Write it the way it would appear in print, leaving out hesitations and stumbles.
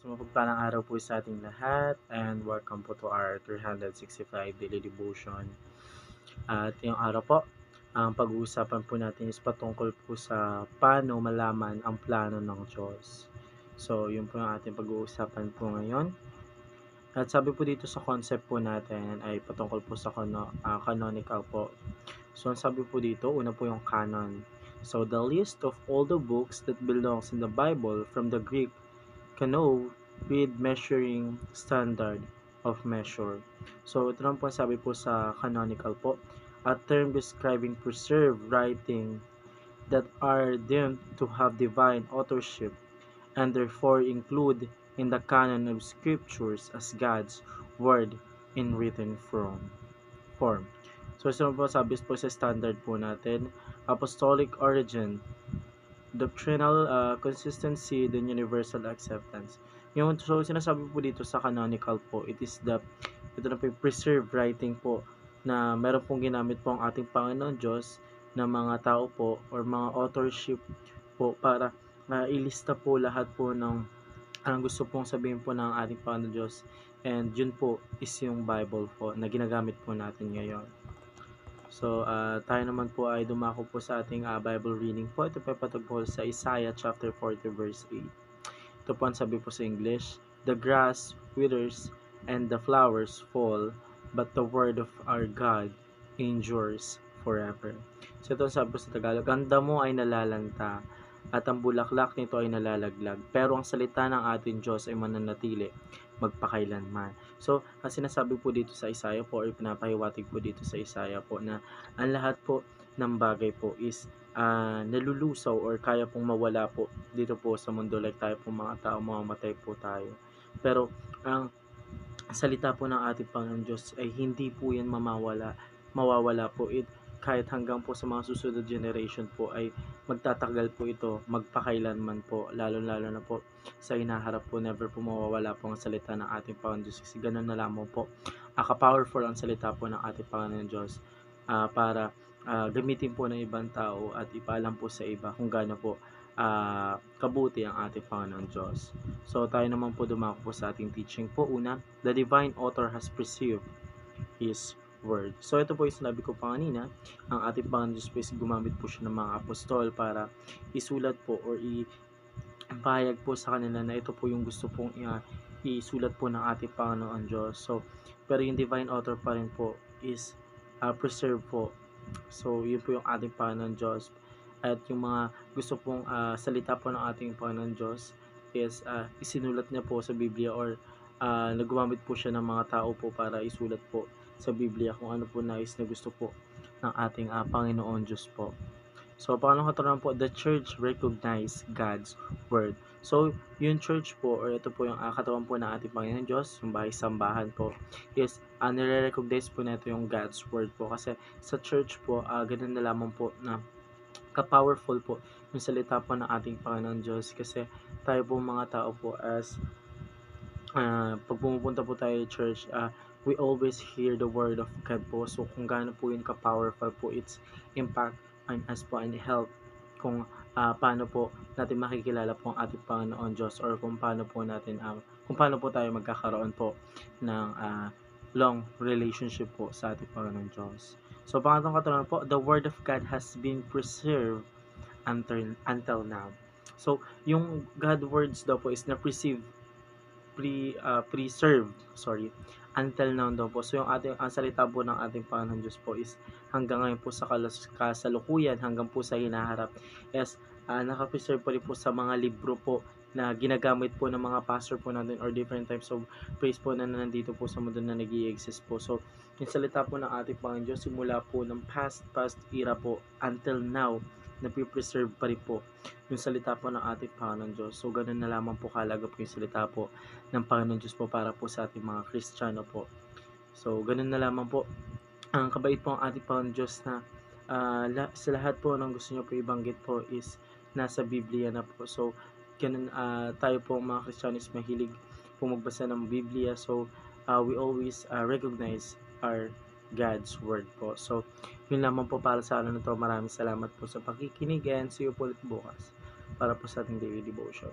So, mapagpalang araw po sa ating lahat and welcome po to our 365 daily devotion. At ngayong araw po, ang pag-uusapan po natin is patungkol po sa paano malaman ang plano ng Diyos. So, yun po yung ating pag-uusapan po ngayon. At sabi po dito sa concept po natin ay patungkol po sa canonical po. So, ang sabi po dito, una po yung canon. So, the list of all the books that belongs in the Bible from the Greek Kano with measuring standard of measure. So, ito lang po sabi po sa canonical po, a term describing preserved writing that are deemed to have divine authorship and therefore include in the canon of scriptures as God's word in written form. So, ito po sabi po sa standard po natin, apostolic origin, doctrinal consistency, then universal acceptance. So sinasabi po dito sa canonical po, ito na po yung preserved writing po na meron pong ginamit po ang ating Panginoon Diyos na mga tao po or mga authorship po para ilista po lahat po ng ang gusto pong sabihin po ng ating Panginoon Diyos, and yun po is yung Bible po na ginagamit po natin ngayon. So, tayo naman po ay dumako po sa ating Bible reading po. Ito po ay patungkol sa Isaiah chapter 40 verse 8. Ito po ang sabi po sa English, the grass withers and the flowers fall, but the word of our God endures forever. So, ito ang sabi po sa Tagalog, ang damo ay nalalanta at ang bulaklak nito ay nalalaglag, pero ang salita ng ating Diyos ay mananatili magpakailanman. So, ang sinasabi po dito sa Isaiah po, or pinapahiwatig po dito sa Isaiah po, na ang lahat po ng bagay po is nalulusaw or kaya pong mawala po dito po sa mundo, like tayo po mga tao, mamamatay po tayo. Pero ang salita po ng ating Panginoon Diyos ay hindi po yan mawawala po. Kahit hanggang po sa mga susunod generation po ay magtatagal po ito magpakailanman po, lalo-lalo na po sa hinaharap po, never po mawawala po ang salita ng ating Panginoon Diyos, kasi ganun na lamang po ka-powerful ang salita po ng ating Panginoon Diyos para gamitin po ng ibang tao at ipaalam po sa iba kung gaano po kabuti ang ating Panginoon Diyos. So tayo naman po dumako po sa ating teaching po. Una, the divine author has preserved His word. So ito po yung sinabi ko pa kanina, ang ating Panginoon Diyos po is gumamit po siya ng mga apostol para isulat po or ipahayag po sa kanila na ito po yung gusto pong isulat po ng ating Panginoon Diyos. So, pero yung divine author pa rin po is preserved po. So, yun po yung ating Panginoon Diyos. At yung mga gusto pong salita po ng ating Panginoon Diyos is isinulat niya po sa Biblia, or nagumamit po siya ng mga tao po para isulat po sa Biblia kung ano po nais na gusto po ng ating Panginoon Diyos po. So, pangalawang katanungan po, the church recognize God's word. So, yung church po, or ito po yung katawan po ng ating Panginoon Diyos, yung bahay-sambahan po, is nire-recognize po na ito yung God's word po. Kasi sa church po, ganun na lamang po na ka-powerful po yung salita po ng ating Panginoon Diyos. Kasi tayo po mga tao po, as pag pumupunta po tayo church, we always hear the word of God po. So, kung gaano po yun ka-powerful po, its impact on us po and help kung paano po natin makikilala po ang ating Panginoon Diyos, or kung paano po natin kung paano po tayo magkakaroon po ng long relationship po sa ating Panginoon Diyos. So, pangatong katanungan po, the word of God has been preserved until now. So, yung God words daw po is preserved, until now daw po. So, ang salita po ng ating Panginoon Diyos po is hanggang ngayon po sa kasalukuyan, hanggang po sa hinaharap, yes, nakapreserve po rin po sa mga libro po na ginagamit po ng mga pastor po natin, or different types of praise po na nandito po sa mundo na nag-i-exist po. So, yung salita po ng ating Panginoon Diyos, simula po ng past era po until now, napipreserve pa rin po yung salita po ng ating Panginoon Diyos. So, ganun na lamang po kalaga po yung salita po ng Panginoon Diyos po para po sa ating mga Kristiyano po. So, ganun na lamang po. Ang kabait po ang ating Panginoon Diyos na sa lahat po ng gusto niyo po ibanggit po is nasa Biblia na po. So, ganun tayo po mga Kristiyano is mahilig po magbasa ng Biblia. So, we always recognize our God's word po. So, yun lamang po para sa araw na to. Maraming salamat po sa pakikinig, and see you po ulit bukas para po sa ating daily devotion.